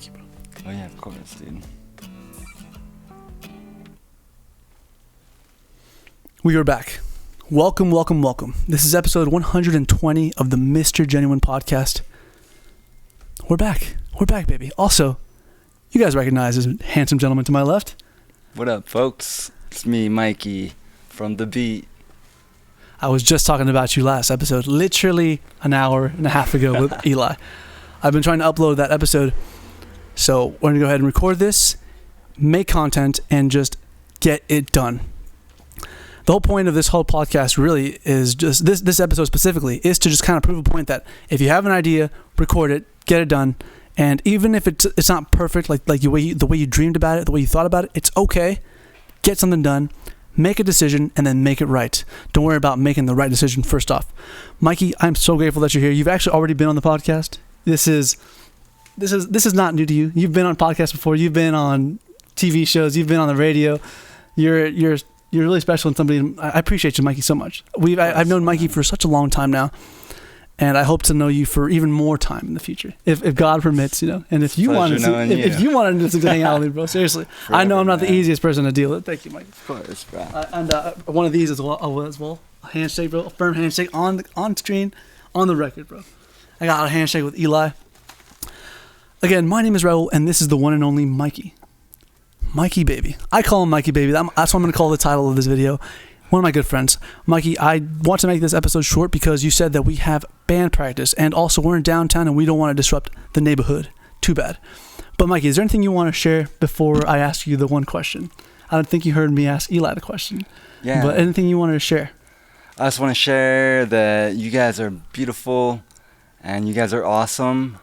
Thank you, bro. Oh yeah, of course, dude. We are back. Welcome, welcome, welcome. This is episode 120 of the Mr. Genuine podcast. We're back. We're back, baby. Also, you guys recognize this handsome gentleman to my left. What up, folks? It's me, Mikey, from The Beat. I was just talking about you last episode, literally an hour and a half ago with Eli. I've been trying to upload that episode, so we're going to go ahead and record this, make content, and just get it done. The whole point of this whole podcast really is just, this episode specifically, is to just kind of prove a point that if you have an idea, record it, get it done, and even if it's not perfect, like the way you dreamed about it, the way you thought about it, it's okay. Get something done. Make a decision and then make it right. Don't worry about making the right decision first off. Mikey, I'm so grateful that you're here. You've actually already been on the podcast. This is not new to you. You've been on podcasts before. You've been on TV shows. You've been on the radio. You're really special and somebody. I appreciate you, Mikey, so much. I've known Mikey for such a long time now, and I hope to know you for even more time in the future, if God permits, you know. And if you want to, if you want to hang out with me, bro, seriously, I know I'm not the easiest person to deal with. Thank you, Mikey. Of course, bro. And one of these as well, a handshake, bro, a firm handshake on screen, on the record, bro. I got a handshake with Eli. Again, my name is Raul, and this is the one and only Mikey. Mikey Baby. I call him Mikey Baby. That's what I'm going to call the title of this video. One of my good friends. Mikey, I want to make this episode short because you said that we have band practice, and also we're in downtown and we don't want to disrupt the neighborhood. Too bad. But Mikey, is there anything you want to share before I ask you the one question? I don't think you heard me ask Eli the question. Yeah. But anything you wanted to share? I just want to share that you guys are beautiful and you guys are awesome.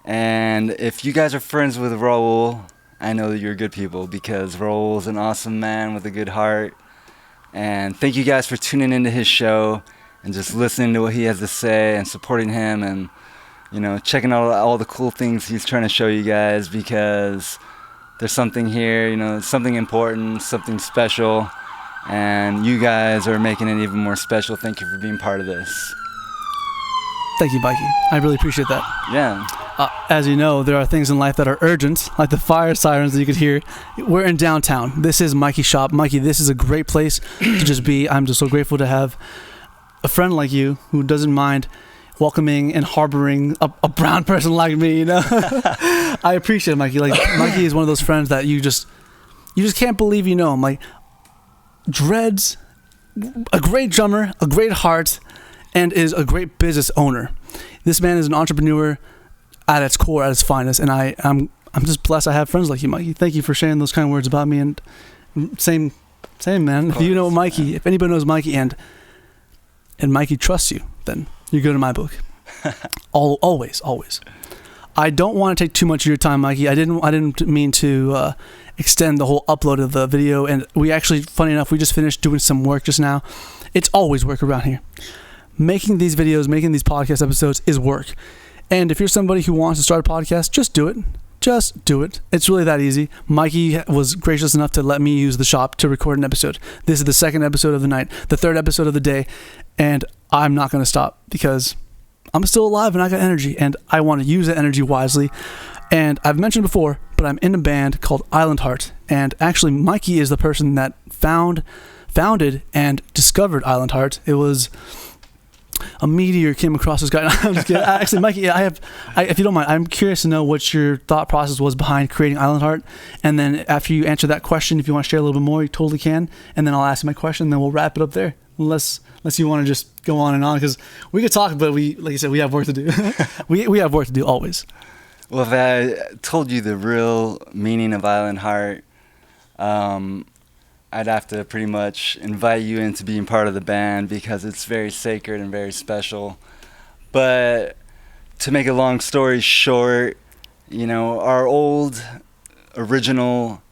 And if you guys are friends with Raul, I know that you're good people because Raul's an awesome man with a good heart. And thank you guys for tuning into his show and just listening to what he has to say and supporting him and, you know, checking out all the cool things he's trying to show you guys because there's something here, you know, something important, something special. And you guys are making it even more special. Thank you for being part of this. Thank you, Mikey. I really appreciate that. Yeah. As you know, there are things in life that are urgent, like the fire sirens that you could hear. We're in downtown. This is Mikey's shop. Mikey, this is a great place to just be. I'm just so grateful to have a friend like you who doesn't mind welcoming and harboring a brown person like me, you know? I appreciate it, Mikey. Like, Mikey is one of those friends that you just can't believe you know him. Like, dreads, a great drummer, a great heart, and is a great business owner. This man is an entrepreneur at its core, at its finest, and I'm just blessed I have friends like you, Mikey. Thank you for sharing those kind of words about me. And same, man. If you know Mikey, if anybody knows Mikey, and Mikey trusts you, then you're good in my book. Always. I don't want to take too much of your time, Mikey. I didn't mean to extend the whole upload of the video, and we actually, funny enough, we just finished doing some work just now. It's always work around here. Making these videos, making these podcast episodes is work. And if you're somebody who wants to start a podcast, just do it. Just do it. It's really that easy. Mikey was gracious enough to let me use the shop to record an episode. This is the second episode of the night, the third episode of the day, and I'm not going to stop because I'm still alive and I got energy, and I want to use that energy wisely. And I've mentioned before, but I'm in a band called Island Heart, and actually Mikey is the person that founded and discovered Island Heart. It was a meteor came across this guy. I'm just kidding. Actually, Mikey, if you don't mind, I'm curious to know what your thought process was behind creating Island Heart. And then after you answer that question, if you want to share a little bit more, you totally can. And then I'll ask you my question, and then we'll wrap it up there. Unless you want to just go on and on, because we could talk, but like you said, we have work to do. we have work to do always. Well, if I told you the real meaning of Island Heart, I'd have to pretty much invite you into being part of the band because it's very sacred and very special. But to make a long story short, you know, our old original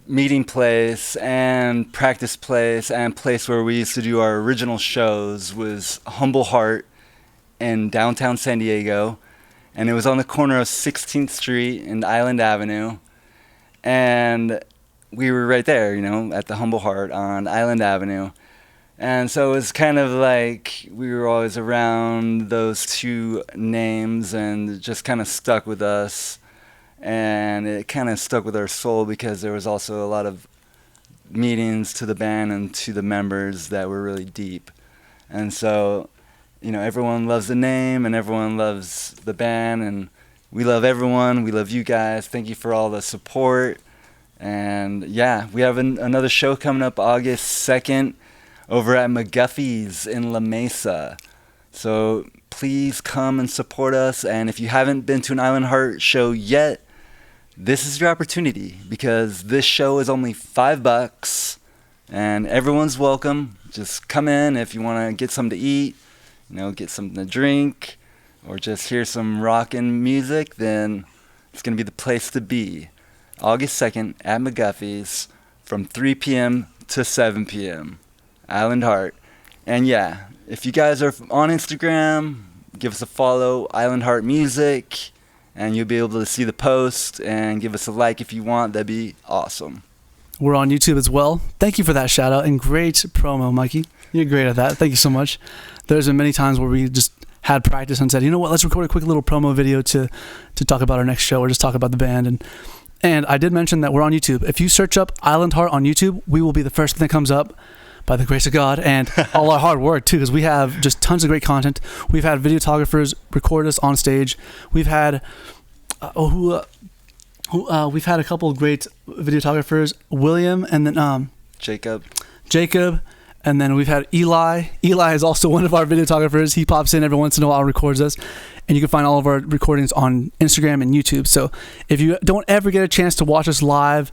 meeting place and practice place and place where we used to do our original shows was Humble Heart in downtown San Diego. And it was on the corner of 16th Street and Island Avenue. And we were right there, you know, at the Humble Heart on Island Avenue. And so it was kind of like we were always around those two names and it just kind of stuck with us. and it kind of stuck with our soul because there was also a lot of meetings to the band and to the members that were really deep. And so, everyone loves the name and everyone loves the band, and we love everyone. We love you guys. Thank you for all the support. And yeah, we have another show coming up August 2nd over at McGuffey's in La Mesa. So please come and support us. And if you haven't been to an Island Heart show yet, this is your opportunity, because this show is only $5 and everyone's welcome. Just come in if you want to get something to eat, get something to drink, or just hear some rockin' music, then it's going to be the place to be. August 2nd at McGuffey's from 3 p.m. to 7 p.m. Island Heart. And yeah, if you guys are on Instagram, give us a follow, Island Heart Music, and you'll be able to see the post and give us a like if you want. That'd be awesome. We're on YouTube as well. Thank you for that shout out and great promo, Mikey. You're great at that. Thank you so much. There's been many times where we just had practice and said, you know what, let's record a quick little promo video to talk about our next show or just talk about the band. And I did mention that we're on YouTube. If you search up Island Heart on YouTube, we will be the first thing that comes up, by the grace of God, and all our hard work too, because we have just tons of great content. We've had videographers record us on stage. We've had we've had a couple of great videographers, William and then Jacob, and then we've had Eli. Eli is also one of our videographers. He pops in every once in a while, records us, and you can find all of our recordings on Instagram and YouTube. So if you don't ever get a chance to watch us live,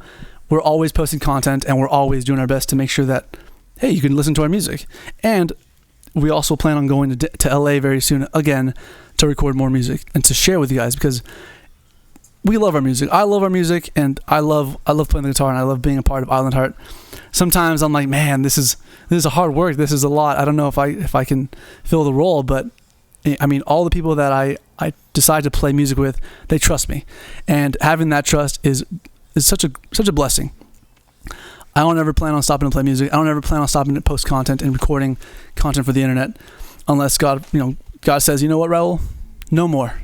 we're always posting content, and we're always doing our best to make sure that, hey, you can listen to our music. And we also plan on going to LA very soon again to record more music and to share with you guys, because we love our music. I love our music, and I love playing the guitar, and I love being a part of Island Heart. Sometimes I'm like, man, this is a hard work. This is a lot. I don't know if I can fill the role, but I mean, all the people that I decide to play music with, they trust me, and having that trust is such a blessing. I don't ever plan on stopping to play music. I don't ever plan on stopping to post content and recording content for the internet, unless God says, you know what, Raul, no more.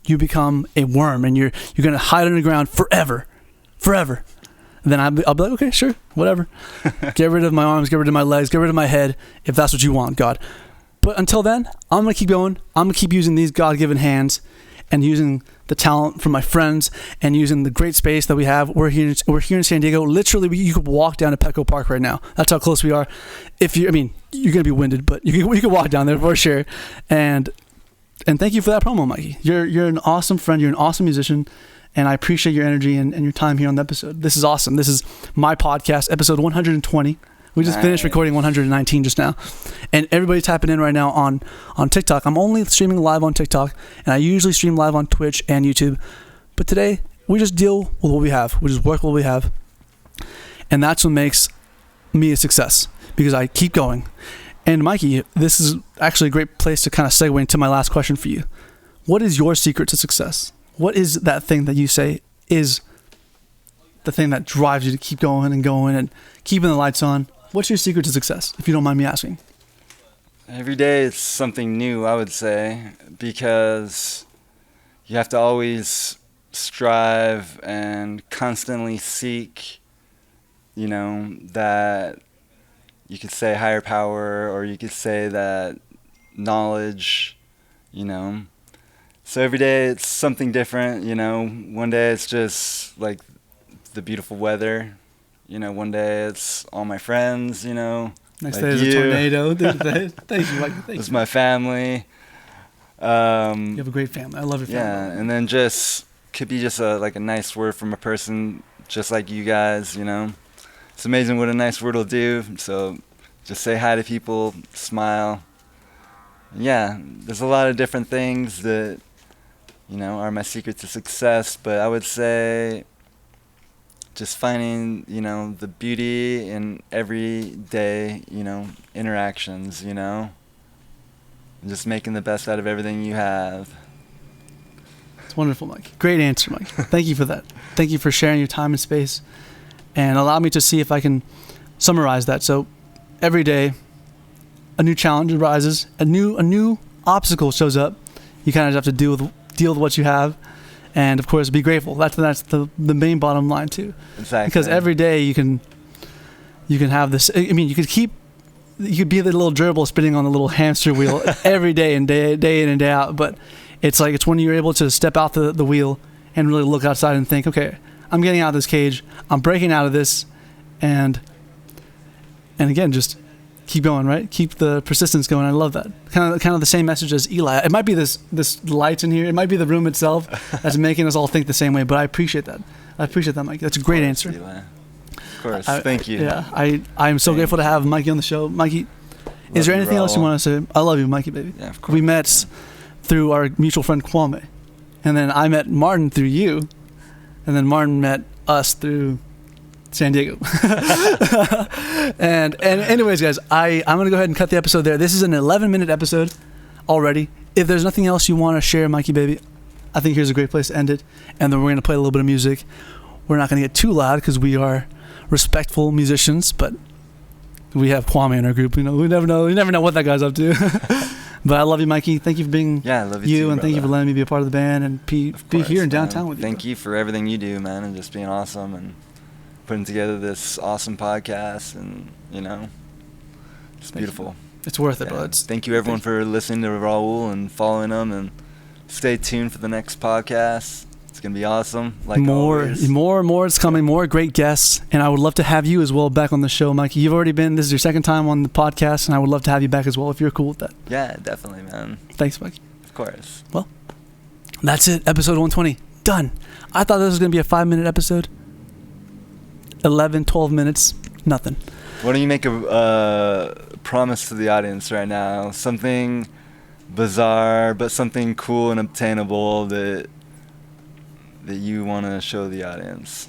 You become a worm, and you're going to hide underground forever. And then I'll be like, okay, sure, whatever. Get rid of my arms, get rid of my legs, get rid of my head, if that's what you want, God. But until then, I'm going to keep going. I'm going to keep using these God-given hands and using the talent from my friends and using the great space that we have. We're here in San Diego. Literally, you could walk down to Petco Park right now. That's how close we are. You're going to be winded, but you can walk down there for sure. And thank you for that promo, Mikey. You're an awesome friend. You're an awesome musician, and I appreciate your energy and your time here on the episode. This is awesome. This is my podcast, episode 120. We just finished recording 119 just now. And everybody tapping in right now on TikTok. I'm only streaming live on TikTok, and I usually stream live on Twitch and YouTube. But today, we just deal with what we have. We just work what we have. And that's what makes me a success, because I keep going. And Mikey, this is actually a great place to kind of segue into my last question for you. What is your secret to success? What is that thing that you say is the thing that drives you to keep going and keeping the lights on? What's your secret to success, if you don't mind me asking? Every day it's something new, I would say, because you have to always strive and constantly seek, that you could say higher power, or you could say that knowledge, So every day it's something different, One day it's just like the beautiful weather. One day it's all my friends, Next like day is a tornado. Thank you, Mikey. It's my family. You have a great family. I love your family. Yeah, and then just could be just a nice word from a person just like you guys, It's amazing what a nice word will do. So just say hi to people, smile. Yeah, there's a lot of different things that, are my secret to success. But I would say just finding, the beauty in everyday, interactions, and just making the best out of everything you have. It's wonderful, Mike. Great answer, Mike. Thank you for that. Thank you for sharing your time and space, and allow me to see if I can summarize that. So every day, a new challenge arises, a new obstacle shows up. You kind of have to deal with what you have, and of course be grateful. That's the main bottom line too. Exactly. Because every day you can have this. I mean, you could be the little gerbil spinning on the little hamster wheel every day and day in and day out. But it's when you're able to step out the wheel and really look outside and think, okay, I'm getting out of this cage. I'm breaking out of this, and again, just keep going, right? Keep the persistence going. I love that. Kind of the same message as Eli. It might be this light in here. It might be the room itself that's making us all think the same way. But I appreciate that. Mike. That's a great answer. Eli. Of course. Thank you. Yeah. I'm so grateful to have Mikey on the show. Mikey, is there anything else you want to say? I love you, Mikey, baby. Yeah, of course. We met through our mutual friend Kwame, and then I met Martin through you, and then Martin met us through San Diego. and anyways, guys, I'm gonna go ahead and cut the episode there. This is an 11-minute episode already. If there's nothing else you want to share, Mikey baby, I think here's a great place to end it. And then we're gonna play a little bit of music. We're not gonna get too loud because we are respectful musicians, but we have Kwame in our group. We never know what that guy's up to. But I love you, Mikey. Thank you for being I love you too, and thank you for brother. letting me be a part of the band and be here in downtown with you. Thank you for everything you do, man, and just being awesome and putting together this awesome podcast, and it's beautiful. It's worth it, bro. Thank you everyone for listening to Raul and following him, and stay tuned for the next podcast. It's gonna be awesome. Like more is coming. More great guests, and I would love to have you as well back on the show, Mikey. You've already been. This is your second time on the podcast, and I would love to have you back as well if you're cool with that. Yeah, definitely, man. Thanks, Mikey. Of course. Well, that's it. Episode 120 done. I thought this was gonna be a 5-minute episode. 11, 12 minutes, nothing. Why don't you make a promise to the audience right now? Something bizarre, but something cool and obtainable that you want to show the audience.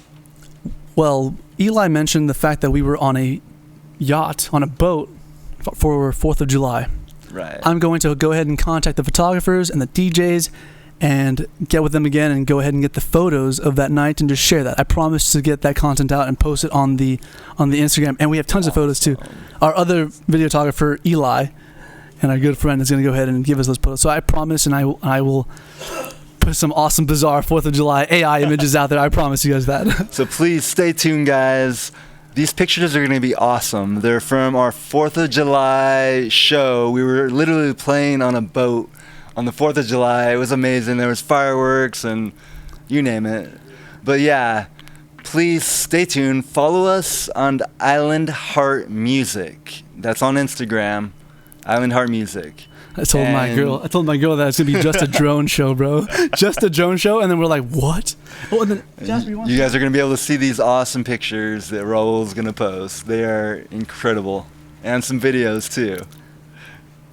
Well, Eli mentioned the fact that we were on a yacht, on a boat for 4th of July. Right. I'm going to go ahead and contact the photographers and the DJs and get with them again and go ahead and get the photos of that night and just share that. I promise to get that content out and post it on the Instagram. And we have tons of photos too. Our other videographer, Eli, and our good friend is going to go ahead and give us those photos. So I promise, and I will put some awesome, bizarre 4th of July AI images out there. I promise you guys that. So please stay tuned, guys. These pictures are going to be awesome. They're from our 4th of July show. We were literally playing on a boat on the 4th of July. It was amazing. There was fireworks and you name it. But yeah, please stay tuned. Follow us on Island Heart Music. That's on Instagram, Island Heart Music. I told my girl that it's gonna be just a drone show, bro. Just a drone show, and then we're like, what? Oh, and then Jasper, you guys are gonna be able to see these awesome pictures that Raul's gonna post. They are incredible, and some videos too.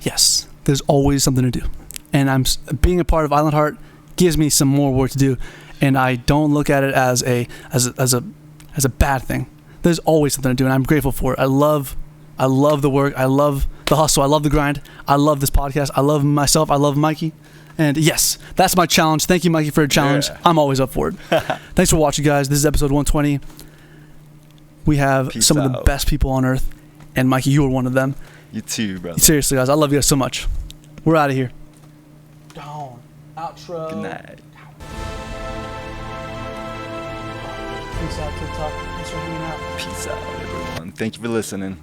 Yes, there's always something to do, and being a part of Island Heart gives me some more work to do, and I don't look at it as a bad thing. There's always something to do, and I'm grateful for it. I love the work. I love the hustle. I love the grind. I love this podcast. I love myself. I love Mikey. And yes, that's my challenge. Thank you, Mikey, for a challenge. Yeah. I'm always up for it. Thanks for watching, guys. This is episode 120. We have some of the best people on earth. And Mikey, you are one of them. You too, brother. Seriously, guys. I love you guys so much. We're out of here. Down. Outro. Good night. Peace out, TikTok. Thanks for hanging out. Peace out, everyone. Thank you for listening.